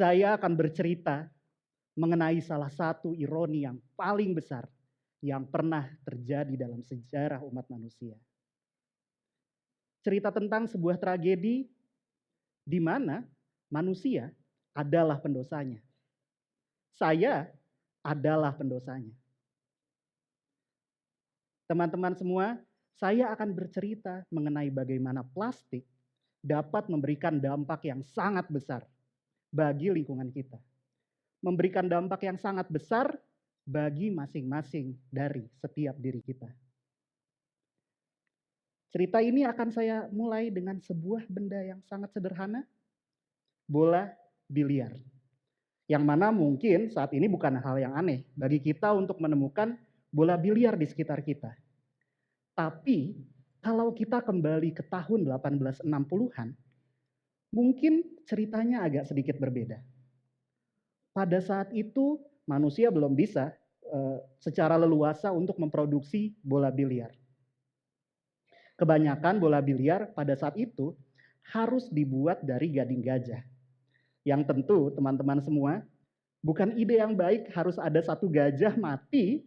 Saya akan bercerita mengenai salah satu ironi yang paling besar yang pernah terjadi dalam sejarah umat manusia. Cerita tentang sebuah tragedi di mana manusia adalah pendosanya. Saya adalah pendosanya. Teman-teman semua, saya akan bercerita mengenai bagaimana plastik dapat memberikan dampak yang sangat besar bagi lingkungan kita. Memberikan dampak yang sangat besar bagi masing-masing dari setiap diri kita. Cerita ini akan saya mulai dengan sebuah benda yang sangat sederhana, bola biliar. Yang mana mungkin saat ini bukan hal yang aneh bagi kita untuk menemukan bola biliar di sekitar kita. Tapi kalau kita kembali ke tahun 1860-an, mungkin ceritanya agak sedikit berbeda. Pada saat itu manusia belum bisa secara leluasa untuk memproduksi bola biliar. Kebanyakan bola biliar pada saat itu harus dibuat dari gading gajah. Yang tentu teman-teman semua, bukan ide yang baik harus ada satu gajah mati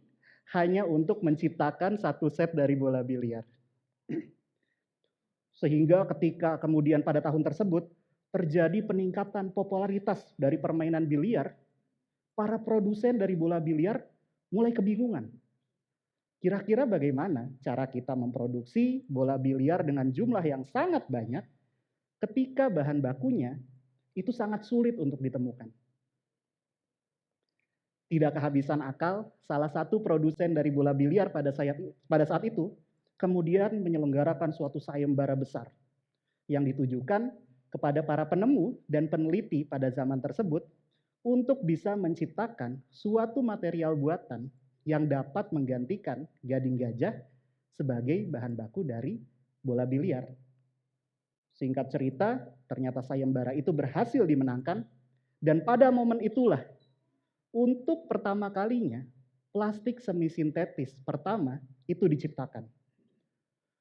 hanya untuk menciptakan satu set dari bola biliar. Sehingga ketika kemudian pada tahun tersebut terjadi peningkatan popularitas dari permainan biliar, para produsen dari bola biliar mulai kebingungan. Kira-kira bagaimana cara kita memproduksi bola biliar dengan jumlah yang sangat banyak ketika bahan bakunya itu sangat sulit untuk ditemukan. Tidak kehabisan akal, salah satu produsen dari bola biliar pada saat itu kemudian menyelenggarakan suatu sayembara besar yang ditujukan kepada para penemu dan peneliti pada zaman tersebut untuk bisa menciptakan suatu material buatan yang dapat menggantikan gading gajah sebagai bahan baku dari bola biliar. Singkat cerita, ternyata sayembara itu berhasil dimenangkan, dan pada momen itulah, untuk pertama kalinya, plastik semi-sintetis pertama itu diciptakan.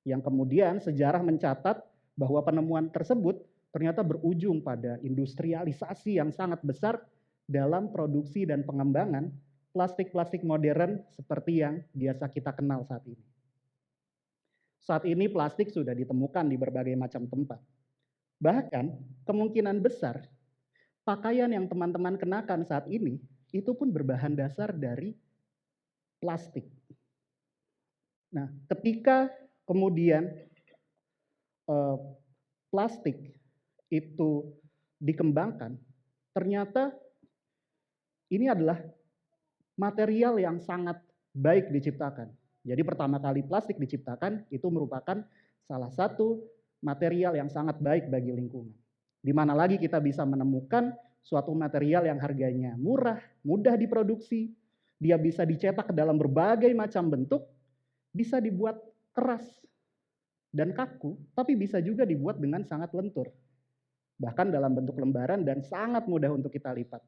Yang kemudian sejarah mencatat bahwa penemuan tersebut ternyata berujung pada industrialisasi yang sangat besar dalam produksi dan pengembangan plastik-plastik modern seperti yang biasa kita kenal saat ini. Saat ini plastik sudah ditemukan di berbagai macam tempat. Bahkan kemungkinan besar pakaian yang teman-teman kenakan saat ini itu pun berbahan dasar dari plastik. Nah, ketika kemudian plastik itu dikembangkan, ternyata ini adalah material yang sangat baik diciptakan. Jadi pertama kali plastik diciptakan itu merupakan salah satu material yang sangat baik bagi lingkungan. Di mana lagi kita bisa menemukan suatu material yang harganya murah, mudah diproduksi, dia bisa dicetak ke dalam berbagai macam bentuk, bisa dibuat keras dan kaku, tapi bisa juga dibuat dengan sangat lentur. Bahkan dalam bentuk lembaran dan sangat mudah untuk kita lipat.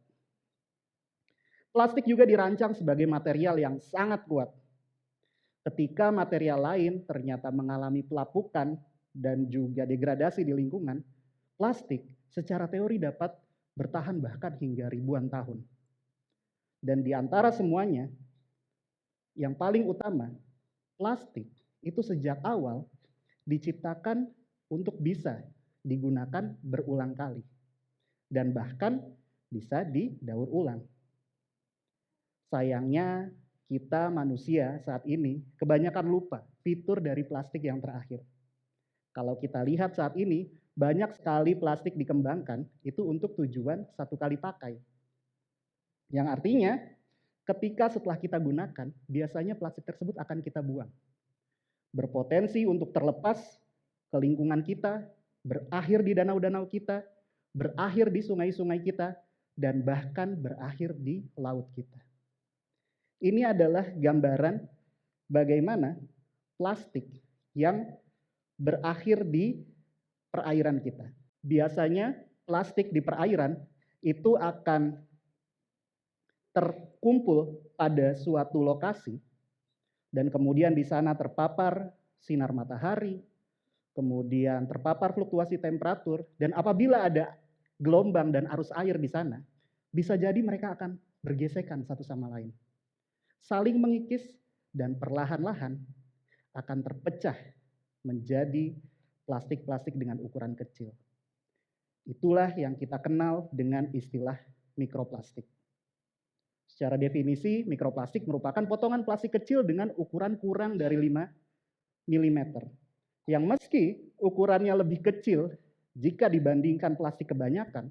Plastik juga dirancang sebagai material yang sangat kuat. Ketika material lain ternyata mengalami pelapukan dan juga degradasi di lingkungan, plastik secara teori dapat bertahan bahkan hingga ribuan tahun. Dan di antara semuanya, yang paling utama, plastik itu sejak awal diciptakan untuk bisa digunakan berulang kali. Dan bahkan bisa didaur ulang. Sayangnya kita manusia saat ini kebanyakan lupa fitur dari plastik yang terakhir. Kalau kita lihat saat ini, banyak sekali plastik dikembangkan itu untuk tujuan satu kali pakai. Yang artinya ketika setelah kita gunakan, biasanya plastik tersebut akan kita buang. Berpotensi untuk terlepas ke lingkungan kita, berakhir di danau-danau kita, berakhir di sungai-sungai kita, dan bahkan berakhir di laut kita. Ini adalah gambaran bagaimana plastik yang berakhir di perairan kita. Biasanya plastik di perairan itu akan terkumpul pada suatu lokasi dan kemudian di sana terpapar sinar matahari, kemudian terpapar fluktuasi temperatur, dan apabila ada gelombang dan arus air di sana, bisa jadi mereka akan bergesekan satu sama lain, saling mengikis, dan perlahan-lahan akan terpecah menjadi plastik-plastik dengan ukuran kecil. Itulah yang kita kenal dengan istilah mikroplastik. Secara definisi, mikroplastik merupakan potongan plastik kecil dengan ukuran kurang dari 5 mm. Yang meski ukurannya lebih kecil jika dibandingkan plastik kebanyakan,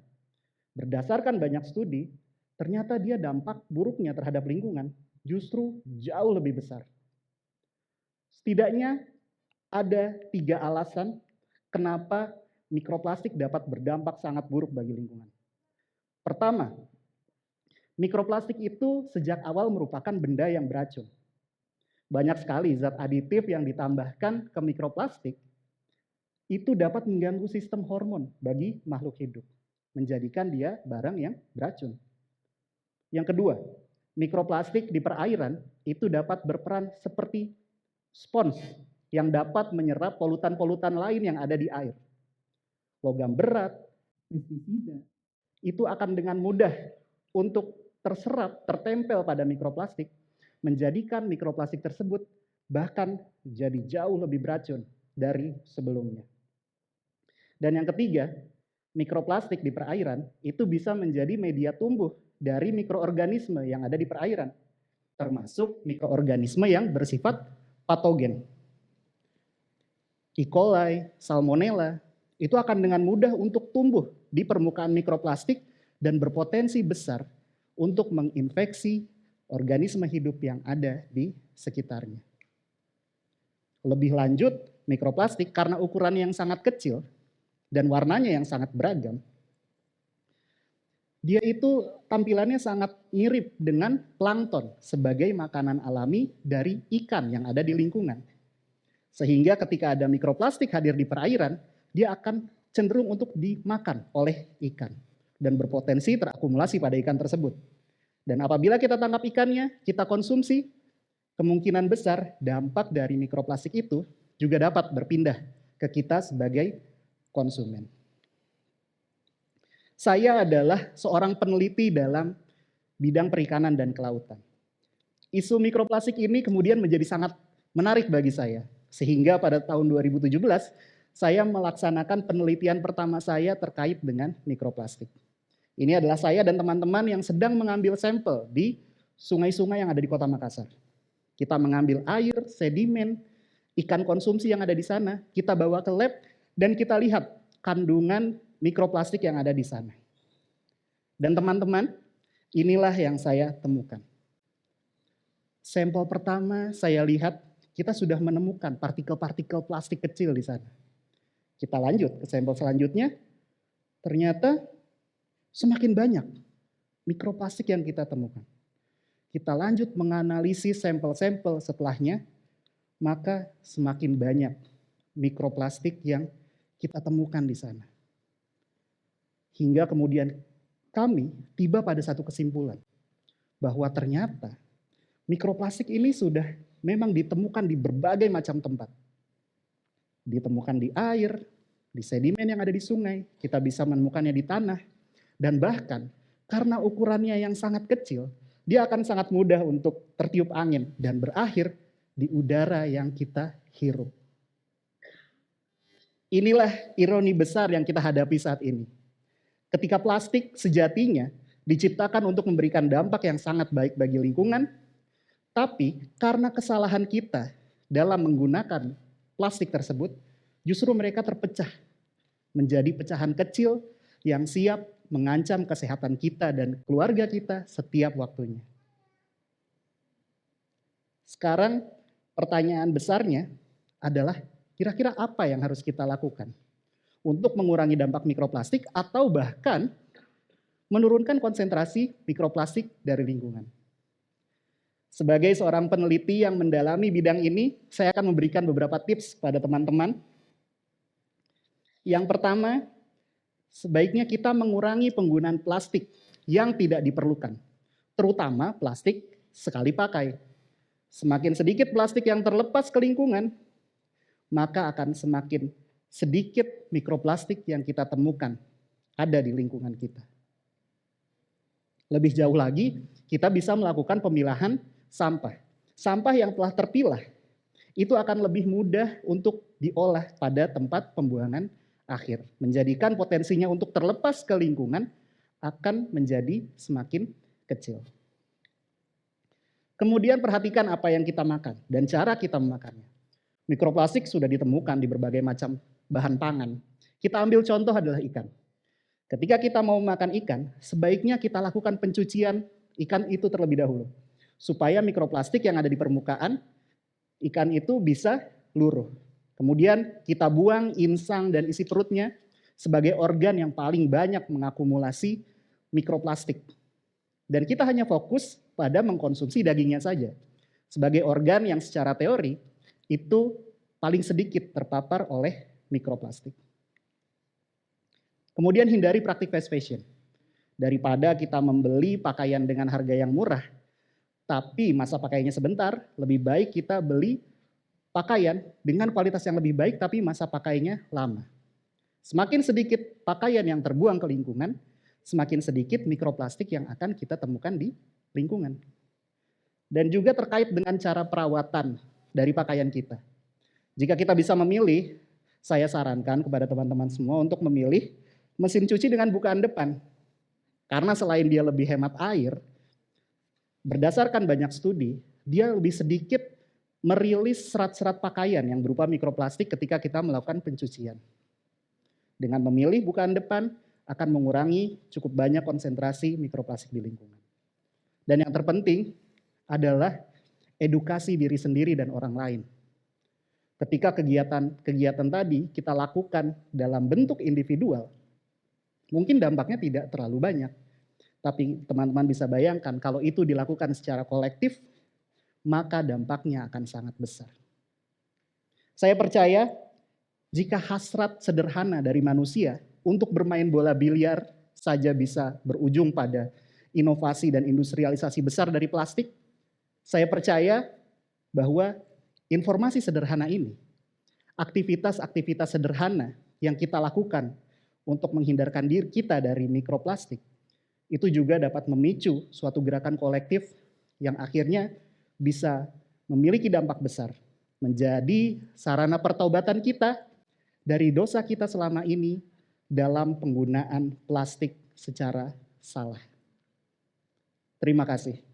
berdasarkan banyak studi, ternyata dia dampak buruknya terhadap lingkungan justru jauh lebih besar. Setidaknya ada 3 alasan kenapa mikroplastik dapat berdampak sangat buruk bagi lingkungan. Pertama, mikroplastik itu sejak awal merupakan benda yang beracun. Banyak sekali zat aditif yang ditambahkan ke mikroplastik itu dapat mengganggu sistem hormon bagi makhluk hidup, menjadikan dia barang yang beracun. Yang kedua, mikroplastik di perairan itu dapat berperan seperti spons yang dapat menyerap polutan-polutan lain yang ada di air. Logam berat, pestisida, itu akan dengan mudah untuk terserap, tertempel pada mikroplastik, menjadikan mikroplastik tersebut bahkan jadi jauh lebih beracun dari sebelumnya. Dan yang ketiga, mikroplastik di perairan itu bisa menjadi media tumbuh dari mikroorganisme yang ada di perairan, termasuk mikroorganisme yang bersifat patogen. E. coli, salmonella, itu akan dengan mudah untuk tumbuh di permukaan mikroplastik dan berpotensi besar untuk menginfeksi organisme hidup yang ada di sekitarnya. Lebih lanjut, mikroplastik karena ukuran yang sangat kecil dan warnanya yang sangat beragam, dia itu tampilannya sangat mirip dengan plankton sebagai makanan alami dari ikan yang ada di lingkungan. Sehingga ketika ada mikroplastik hadir di perairan, dia akan cenderung untuk dimakan oleh ikan dan berpotensi terakumulasi pada ikan tersebut. Dan apabila kita tangkap ikannya, kita konsumsi, kemungkinan besar dampak dari mikroplastik itu juga dapat berpindah ke kita sebagai konsumen. Saya adalah seorang peneliti dalam bidang perikanan dan kelautan. Isu mikroplastik ini kemudian menjadi sangat menarik bagi saya, sehingga pada tahun 2017 saya melaksanakan penelitian pertama saya terkait dengan mikroplastik. Ini adalah saya dan teman-teman yang sedang mengambil sampel di sungai-sungai yang ada di Kota Makassar. Kita mengambil air, sedimen, ikan konsumsi yang ada di sana, kita bawa ke lab dan kita lihat kandungan mikroplastik yang ada di sana. Dan teman-teman, inilah yang saya temukan. Sampel pertama saya lihat kita sudah menemukan partikel-partikel plastik kecil di sana. Kita lanjut ke sampel selanjutnya, ternyata semakin banyak mikroplastik yang kita temukan. Kita lanjut menganalisis sampel-sampel setelahnya, maka semakin banyak mikroplastik yang kita temukan di sana. Hingga kemudian kami tiba pada satu kesimpulan, bahwa ternyata mikroplastik ini sudah memang ditemukan di berbagai macam tempat. Ditemukan di air, di sedimen yang ada di sungai, kita bisa menemukannya di tanah, dan bahkan karena ukurannya yang sangat kecil, dia akan sangat mudah untuk tertiup angin dan berakhir di udara yang kita hirup. Inilah ironi besar yang kita hadapi saat ini. Ketika plastik sejatinya diciptakan untuk memberikan dampak yang sangat baik bagi lingkungan, tapi karena kesalahan kita dalam menggunakan plastik tersebut, justru mereka terpecah menjadi pecahan kecil yang siap mengancam kesehatan kita dan keluarga kita setiap waktunya. Sekarang pertanyaan besarnya adalah kira-kira apa yang harus kita lakukan untuk mengurangi dampak mikroplastik atau bahkan menurunkan konsentrasi mikroplastik dari lingkungan. Sebagai seorang peneliti yang mendalami bidang ini, saya akan memberikan beberapa tips pada teman-teman. Yang pertama, sebaiknya kita mengurangi penggunaan plastik yang tidak diperlukan, terutama plastik sekali pakai. Semakin sedikit plastik yang terlepas ke lingkungan, maka akan semakin sedikit mikroplastik yang kita temukan ada di lingkungan kita. Lebih jauh lagi, kita bisa melakukan pemilahan sampah. Sampah yang telah terpilah itu akan lebih mudah untuk diolah pada tempat pembuangan akhir, menjadikan potensinya untuk terlepas ke lingkungan akan menjadi semakin kecil. Kemudian perhatikan apa yang kita makan dan cara kita memakannya. Mikroplastik sudah ditemukan di berbagai macam bahan pangan. Kita ambil contoh adalah ikan. Ketika kita mau makan ikan, sebaiknya kita lakukan pencucian ikan itu terlebih dahulu. Supaya mikroplastik yang ada di permukaan ikan itu bisa luruh. Kemudian kita buang insang dan isi perutnya sebagai organ yang paling banyak mengakumulasi mikroplastik. Dan kita hanya fokus pada mengkonsumsi dagingnya saja. Sebagai organ yang secara teori itu paling sedikit terpapar oleh mikroplastik. Kemudian hindari praktik fast fashion. Daripada kita membeli pakaian dengan harga yang murah, tapi masa pakainya sebentar, lebih baik kita beli pakaian dengan kualitas yang lebih baik tapi masa pakainya lama. Semakin sedikit pakaian yang terbuang ke lingkungan, semakin sedikit mikroplastik yang akan kita temukan di lingkungan. Dan juga terkait dengan cara perawatan dari pakaian kita. Jika kita bisa memilih, saya sarankan kepada teman-teman semua untuk memilih mesin cuci dengan bukaan depan. Karena selain dia lebih hemat air, berdasarkan banyak studi, dia lebih sedikit merilis serat-serat pakaian yang berupa mikroplastik ketika kita melakukan pencucian. Dengan memilih bukaan depan akan mengurangi cukup banyak konsentrasi mikroplastik di lingkungan. Dan yang terpenting adalah edukasi diri sendiri dan orang lain. Ketika kegiatan tadi kita lakukan dalam bentuk individual, mungkin dampaknya tidak terlalu banyak. Tapi teman-teman bisa bayangkan kalau itu dilakukan secara kolektif, maka dampaknya akan sangat besar. Saya percaya jika hasrat sederhana dari manusia untuk bermain bola biliar saja bisa berujung pada inovasi dan industrialisasi besar dari plastik, saya percaya bahwa informasi sederhana ini, aktivitas-aktivitas sederhana yang kita lakukan untuk menghindarkan diri kita dari mikroplastik, itu juga dapat memicu suatu gerakan kolektif yang akhirnya bisa memiliki dampak besar, menjadi sarana pertaubatan kita dari dosa kita selama ini dalam penggunaan plastik secara salah. Terima kasih.